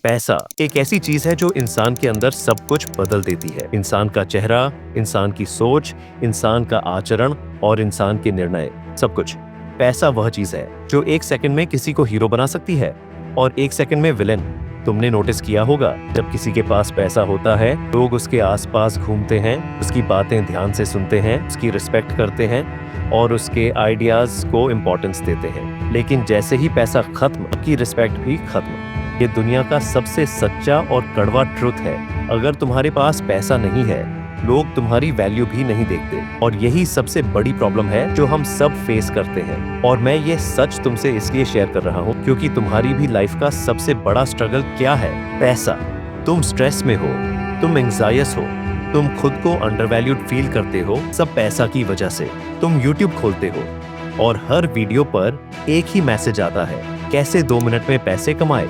पैसा एक ऐसी चीज है जो इंसान के अंदर सब कुछ बदल देती है। इंसान का चेहरा, इंसान की सोच, इंसान का आचरण और इंसान के निर्णय, सब कुछ। पैसा वह चीज है जो एक सेकंड में किसी को हीरो बना सकती है और एक सेकंड में विलेन। तुमने नोटिस किया होगा, जब किसी के पास पैसा होता है लोग उसके आसपास घूमते हैं, उसकी बातें ध्यान से सुनते हैं, उसकी रिस्पेक्ट करते हैं और उसके आइडियाज को इम्पोर्टेंस देते हैं। लेकिन जैसे ही पैसा खत्म, आपकी रिस्पेक्ट भी खत्म। ये दुनिया का सबसे सच्चा और कड़वा ट्रुथ है। अगर तुम्हारे पास पैसा नहीं है, लोग तुम्हारी वैल्यू भी नहीं देखते और यही सबसे बड़ी प्रॉब्लम है जो हम सब फेस करते हैं। और मैं ये सच तुमसे इसलिए शेयर कर रहा हूँ क्योंकि तुम्हारी भी लाइफ का सबसे बड़ा स्ट्रगल क्या है? पैसा। तुम स्ट्रेस में हो, तुम एंग्जायस हो, तुम खुद को अंडरवैल्यूड फील करते हो, सब पैसा की वजह से। तुम YouTube खोलते हो और हर वीडियो पर एक ही मैसेज आता है, कैसे 2 मिनट में पैसे कमाए,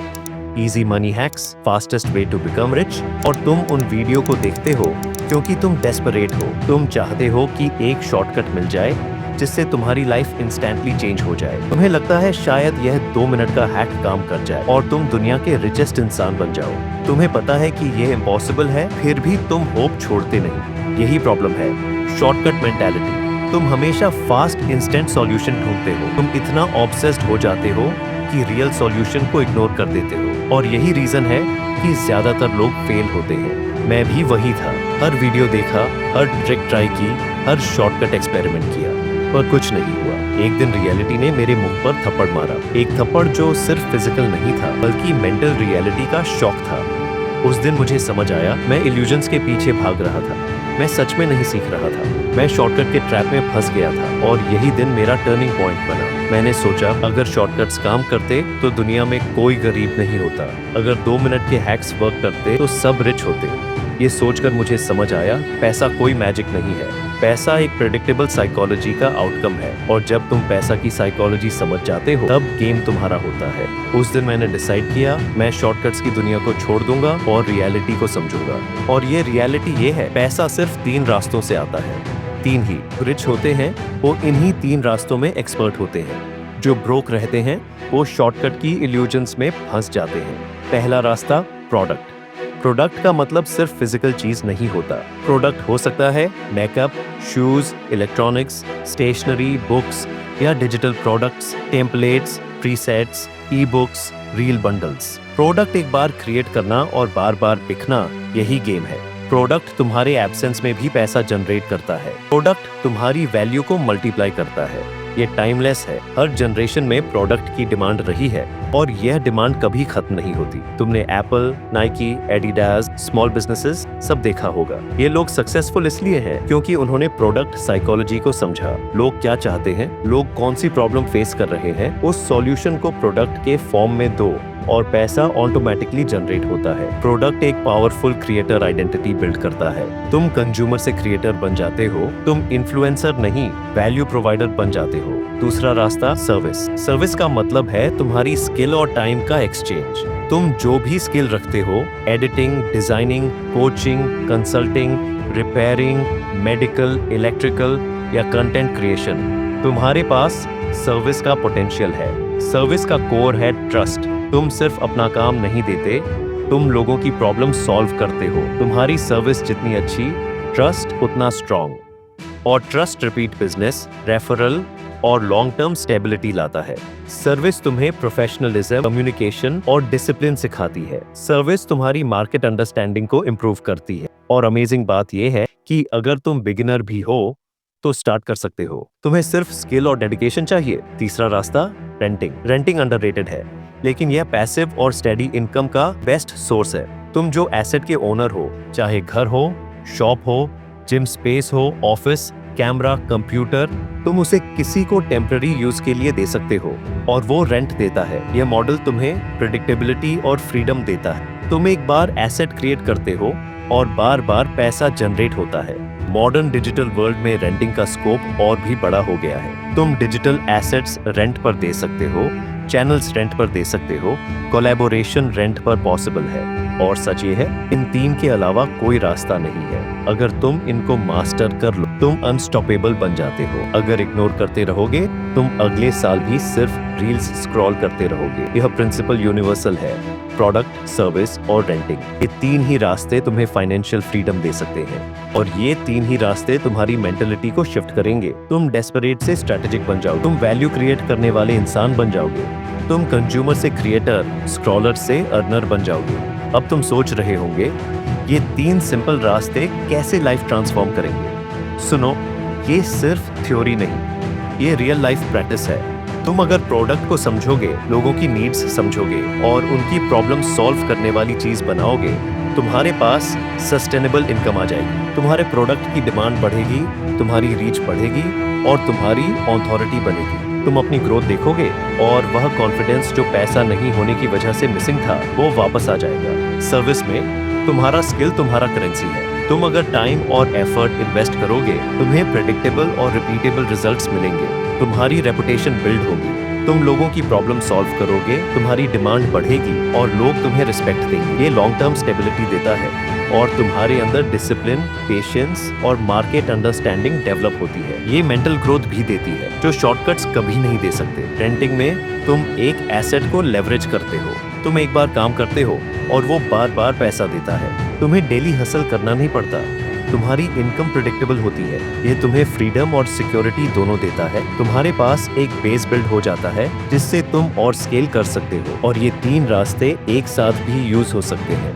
easy money hacks, fastest way to become rich. और तुम उन वीडियो को देखते हो क्योंकि तुम डेस्परेट हो। तुम चाहते हो कि एक शॉर्टकट मिल जाए जिससे तुम्हारी लाइफ इंस्टेंटली चेंज हो जाए। तुम्हें लगता है शायद यह 2 मिनट का हैक काम कर जाए और तुम दुनिया के रिचेस्ट इंसान बन जाओ। तुम्हें पता है कि यह इम्पॉसिबल है, फिर भी तुम होप छोड़ते नहीं। यही प्रॉब्लम है, शॉर्टकट मेंटालिटी। तुम हमेशा फास्ट इंस्टेंट सॉल्यूशन ढूंढते हो। तुम इतना ऑब्सेस्ड हो जाते हो कि रियल सॉल्यूशन को इग्नोर कर देते हो। और यही रीजन है कि ज्यादातर लोग फेल होते हैं। मैं भी वही था। हर वीडियो देखा, हर ट्रिक ट्राई की, हर शॉर्टकट एक्सपेरिमेंट किया, पर कुछ नहीं हुआ। एक दिन रियलिटी ने मेरे मुंह पर थप्पड़ मारा। एक थप्पड़ जो सिर्फ फिजिकल नहीं था बल्कि मेंटल रियलिटी का शॉक था। उस दिन मुझे समझ आया, मैं इल्यूजन्स के पीछे भाग रहा था। मैं सच में नहीं सीख रहा था। मैं शॉर्टकट के ट्रैप में फंस गया था और यही दिन मेरा टर्निंग पॉइंट बना। मैंने सोचा, अगर शॉर्टकट्स काम करते तो दुनिया में कोई गरीब नहीं होता। अगर 2 मिनट के हैक्स वर्क करते तो सब रिच होते। ये सोचकर मुझे समझ आया, पैसा कोई मैजिक नहीं है। पैसा एक प्रेडिक्टेबल साइकोलॉजी का आउटकम है और जब तुम पैसा की साइकोलॉजी समझ जाते हो तब गेम तुम्हारा होता है। उस दिन मैंने डिसाइड किया, मैं शॉर्टकट्स की दुनिया को छोड़ दूंगा और रियलिटी को समझूंगा। और ये रियलिटी ये है, पैसा सिर्फ 3 रास्तों से आता है। 3 ही। रिच होते हैं वो इन्हीं 3 रास्तों में एक्सपर्ट होते हैं। जो ब्रोक रहते हैं वो शॉर्टकट की इल्यूजन्स में फंस जाते हैं। पहला रास्ता, प्रोडक्ट। प्रोडक्ट का मतलब सिर्फ फिजिकल चीज नहीं होता। प्रोडक्ट हो सकता है makeup, shoes, electronics, stationery, books या digital products, templates, presets, ebooks, reel bundles. Product एक बार क्रिएट करना और बार बार बिकना, यही गेम है। प्रोडक्ट तुम्हारे एब्सेंस में भी पैसा जनरेट करता है। प्रोडक्ट तुम्हारी वैल्यू को मल्टीप्लाई करता है। ये टाइमलेस है। हर जनरेशन में प्रोडक्ट की डिमांड रही है और यह डिमांड कभी खत्म नहीं होती। तुमने Apple, Nike, Adidas, small businesses सब देखा होगा। ये लोग सक्सेसफुल इसलिए हैं क्योंकि उन्होंने प्रोडक्ट साइकोलॉजी को समझा। लोग क्या चाहते हैं, लोग कौन सी प्रॉब्लम फेस कर रहे हैं, उस सॉल्यूशन को प्रोडक्ट के फॉर्म में दो और पैसा ऑटोमेटिकली जनरेट होता है। प्रोडक्ट एक पावरफुल क्रिएटर आइडेंटिटी बिल्ड करता है। तुम कंज्यूमर से क्रिएटर बन जाते हो, तुम इन्फ्लुएंसर नहीं, वैल्यू प्रोवाइडर बन जाते हो। दूसरा रास्ता, सर्विस। सर्विस का मतलब है तुम्हारी स्किल और टाइम का एक्सचेंज। तुम जो भी स्किल रखते हो, editing, designing, coaching, consulting, repairing, medical, electrical या कंटेंट क्रिएशन, तुम्हारे पास सर्विस का पोटेंशियल है। सर्विस का कोर है ट्रस्ट। तुम सिर्फ अपना काम नहीं देते, तुम लोगों की प्रॉब्लम सॉल्व करते हो। तुम्हारी सर्विस जितनी अच्छी, ट्रस्ट उतना स्ट्रॉन्ग। और ट्रस्ट रिपीट बिजनेस, रेफरल और लॉन्ग टर्म स्टेबिलिटी लाता है। सर्विस तुम्हें प्रोफेशनलिज्म, कम्युनिकेशन और डिसिप्लिन सिखाती है। सर्विस तुम्हारी मार्केट अंडरस्टैंडिंग को इम्प्रूव करती है। और अमेजिंग बात यह है कि अगर तुम बिगिनर भी हो तो स्टार्ट कर सकते हो। तुम्हें सिर्फ स्किल और डेडिकेशन चाहिए। तीसरा रास्ता, रेंटिंग। रेंटिंग अंडररेटेड है, लेकिन यह पैसिव और स्टेडी इनकम का बेस्ट सोर्स है। तुम जो एसेट के ओनर हो, चाहे घर हो, शॉप हो, जिम स्पेस हो, ऑफिस, कैमरा, कंप्यूटर, तुम उसे किसी को टेम्पररी यूज के लिए दे सकते हो और वो रेंट देता है। यह मॉडल तुम्हें प्रेडिक्टेबिलिटी और फ्रीडम देता है। तुम एक बार एसेट क्रिएट करते हो और बार बार पैसा जनरेट होता है। मॉडर्न डिजिटल वर्ल्ड में रेंटिंग का स्कोप और भी बड़ा हो गया है। तुम डिजिटल एसेट्स रेंट पर दे सकते हो, चैनल्स रेंट पर दे सकते हो, कोलैबोरेशन रेंट पर पॉसिबल है। और सच ये है, इन 3 के अलावा कोई रास्ता नहीं है। अगर तुम इनको मास्टर कर लो, तुम अनस्टॉपेबल बन जाते हो। अगर इग्नोर करते रहोगे, तुम अगले साल भी सिर्फ रील्स स्क्रॉल करते रहोगे। यह प्रिंसिपल यूनिवर्सल है। प्रोडक्ट, सर्विस और रेंटिंग, ये तीन ही रास्ते तुम्हें फाइनेंशियल फ्रीडम दे सकते हैं, और ये तीन ही रास्ते तुम्हारी मेंटेलिटी को शिफ्ट करेंगे। तुम डेस्परेट से स्ट्रेटेजिक बन जाओगे, तुम वैल्यू क्रिएट करने वाले इंसान बन जाओगे, तुम कंज्यूमर से क्रिएटर, स्क्रॉलर से अर्नर बन जाओगे। अब तुम सोच रहे होंगे, ये तीन सिंपल रास्ते कैसे लाइफ ट्रांसफॉर्म करेंगे? सुनो, ये सिर्फ थ्योरी नहीं, ये रियल लाइफ प्रैक्टिस है। तुम अगर प्रोडक्ट को समझोगे, लोगों की नीड्स समझोगे और उनकी प्रॉब्लम सॉल्व करने वाली चीज बनाओगे, तुम्हारे पास सस्टेनेबल इनकम आ जाएगी, तुम्हारे प्रोडक्ट की डिमांड बढ़ेगी, तुम्हारी रीच बढ़ेगी और तुम्हारी ऑथोरिटी बनेगी। तुम अपनी ग्रोथ देखोगे और वह कॉन्फिडेंस जो पैसा नहीं होने की वजह से मिसिंग था, वो वापस आ जाएगा। सर्विस में तुम्हारा स्किल तुम्हारा करेंसी है। तुम अगर टाइम और एफर्ट इन्वेस्ट करोगे, तुम्हें प्रेडिक्टेबल और रिपीटेबल रिजल्ट्स मिलेंगे, तुम्हारी रेपुटेशन बिल्ड होगी, तुम लोगों की प्रॉब्लम सॉल्व करोगे, तुम्हारी डिमांड बढ़ेगी और लोग तुम्हें रिस्पेक्ट देंगे। ये लॉन्ग टर्म स्टेबिलिटी देता है और तुम्हारे अंदर डिसिप्लिन, पेशेंस और मार्केट अंडरस्टैंडिंग डेवलप होती है। ये मेंटल ग्रोथ भी देती है जो शॉर्टकट्स कभी नहीं दे सकते। रेंटिंग में तुम एक एसेट को लेवरेज करते हो, तुम एक बार काम करते हो और वो बार बार पैसा देता है। तुम्हें डेली हसल करना नहीं पड़ता, तुम्हारी इनकम प्रेडिक्टेबल होती है। ये तुम्हें फ्रीडम और सिक्योरिटी दोनों देता है। तुम्हारे पास एक बेस बिल्ड हो जाता है जिससे तुम और स्केल कर सकते हो, और ये तीन रास्ते एक साथ भी यूज हो सकते हैं।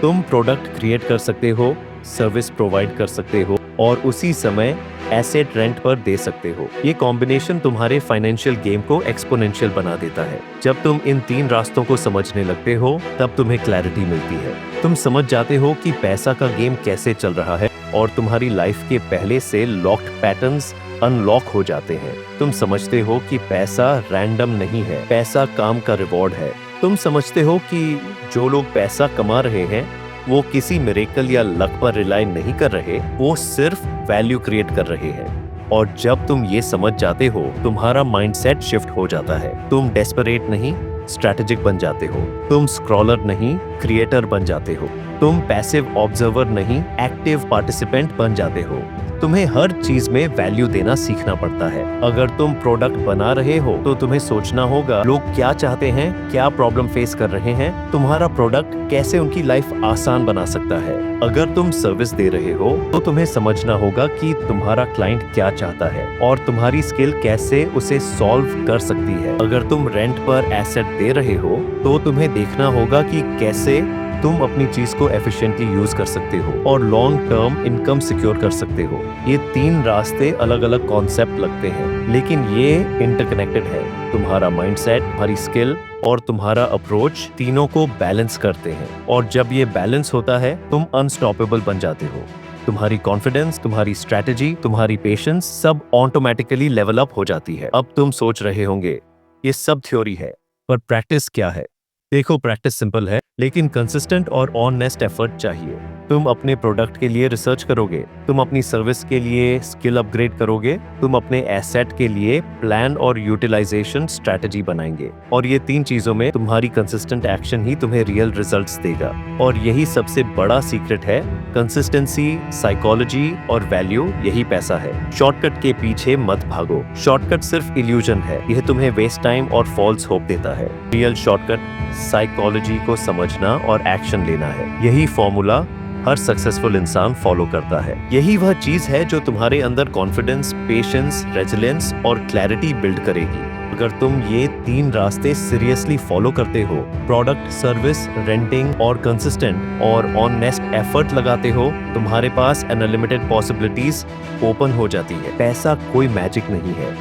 तुम प्रोडक्ट क्रिएट कर सकते हो, सर्विस प्रोवाइड कर सकते हो और उसी समय एसेट रेंट पर दे सकते हो। ये कॉम्बिनेशन तुम्हारे फाइनेंशियल गेम को एक्सपोनेंशियल बना देता है। जब तुम इन तीन रास्तों को समझने लगते हो, तब तुम्हें क्लैरिटी मिलती है। तुम समझ जाते हो कि पैसा का गेम कैसे चल रहा है और तुम्हारी लाइफ के पहले से लॉक्ड पैटर्न्स अनलॉक हो जाते हैं। तुम समझते हो कि पैसा रैंडम नहीं है, पैसा काम का रिवॉर्ड है। तुम समझते हो कि जो लोग पैसा कमा रहे हैं वो किसी मिरेकल या लक पर रिलाई नहीं कर रहे, वो सिर्फ वैल्यू क्रिएट कर रहे हैं। और जब तुम ये समझ जाते हो, तुम्हारा माइंडसेट शिफ्ट हो जाता है। तुम डेस्परेट नहीं, स्ट्रैटेजिक बन जाते हो। तुम स्क्रॉलर नहीं, क्रिएटर बन जाते हो। तुम पैसिव ऑब्जर्वर नहीं, एक्टिव पार्टिसिपेंट बन जाते हो। तुम्हें हर चीज में वैल्यू देना सीखना पड़ता है। अगर तुम प्रोडक्ट बना रहे हो तो तुम्हें सोचना होगा लोग क्या चाहते हैं, क्या प्रॉब्लम फेस कर रहे हैं, तुम्हारा प्रोडक्ट कैसे उनकी लाइफ आसान बना सकता है। अगर तुम सर्विस दे रहे हो तो तुम्हें समझना होगा कि तुम्हारा क्लाइंट क्या चाहता है और तुम्हारी स्किल कैसे उसे सॉल्व कर सकती है। अगर तुम रेंट पर एसेट दे रहे हो तो तुम्हें देखना होगा कि कैसे तुम अपनी चीज को एफिशिएंटली यूज कर सकते हो और लॉन्ग टर्म इनकम सिक्योर कर सकते हो। ये तीन रास्ते अलग अलग कॉन्सेप्ट लगते हैं, लेकिन ये इंटरकनेक्टेड है। तुम्हारा माइंडसेट, तुम्हारी स्किल और तुम्हारा अप्रोच तीनों को बैलेंस करते हैं, और जब ये बैलेंस होता है तुम अनस्टॉपेबल बन जाते हो। तुम्हारी कॉन्फिडेंस, तुम्हारी स्ट्रेटेजी, तुम्हारी पेशेंस सब ऑटोमेटिकली लेवल अप हो जाती है। अब तुम सोच रहे होंगे ये सब थ्योरी है, पर प्रैक्टिस क्या है? देखो, प्रैक्टिस सिंपल है, लेकिन कंसिस्टेंट और ऑनेस्ट एफर्ट चाहिए। तुम अपने प्रोडक्ट के लिए रिसर्च करोगे, तुम अपनी सर्विस के लिए स्किल अपग्रेड करोगे, तुम अपने एसेट के लिए प्लान और यूटिलाइजेशन स्ट्रेटजी बनाएंगे, और ये तीन चीजों में तुम्हारी कंसिस्टेंट एक्शन ही तुम्हें रियल रिजल्ट्स देगा। और यही सबसे बड़ा सीक्रेट है। कंसिस्टेंसी, साइकोलॉजी और वैल्यू, यही पैसा है। शॉर्टकट के पीछे मत भागो। शॉर्टकट सिर्फ इल्यूजन है, यह तुम्हें वेस्ट टाइम और फॉल्स होप देता है। रियल शॉर्टकट साइकोलॉजी को समझना और एक्शन लेना है। यही फॉर्मूला हर सक्सेसफुल इंसान फॉलो करता है। यही वह चीज है जो तुम्हारे अंदर कॉन्फिडेंस, पेशेंस, रेजिलियंस और क्लैरिटी बिल्ड करेगी। अगर तुम ये तीन रास्ते सीरियसली फॉलो करते हो, प्रोडक्ट, सर्विस, रेंटिंग और कंसिस्टेंट और ऑनेस्ट एफर्ट लगाते हो, तुम्हारे पास अनलिमिटेड पॉसिबिलिटीज ओपन हो जाती है। पैसा कोई मैजिक नहीं है,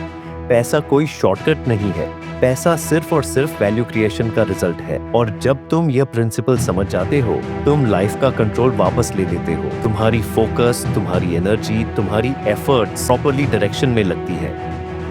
पैसा कोई शॉर्टकट नहीं है, पैसा सिर्फ और सिर्फ वैल्यू क्रिएशन का रिजल्ट है। और जब तुम यह प्रिंसिपल समझ जाते हो, तुम लाइफ का कंट्रोल वापस ले लेते हो। तुम्हारी फोकस, तुम्हारी एनर्जी, तुम्हारी एफर्ट्स प्रॉपरली डायरेक्शन में लगती है,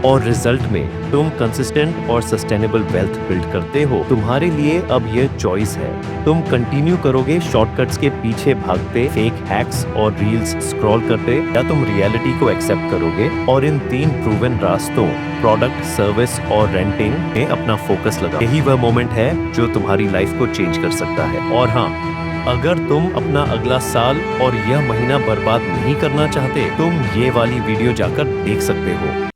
और रिजल्ट में तुम कंसिस्टेंट और सस्टेनेबल वेल्थ बिल्ड करते हो। तुम्हारे लिए अब ये चॉइस है। तुम कंटिन्यू करोगे शॉर्टकट्स के पीछे भागते, फेक हैक्स और रील्स स्क्रॉल करते, या तुम रियलिटी को एक्सेप्ट करोगे और इन तीन प्रूवन रास्तों, प्रोडक्ट, सर्विस और रेंटिंग में अपना फोकस लगा। यही वह मोमेंट है जो तुम्हारी लाइफ को चेंज कर सकता है। और हाँ, अगर तुम अपना अगला साल और यह महीना बर्बाद नहीं करना चाहते, तुम ये वाली वीडियो जाकर देख सकते हो।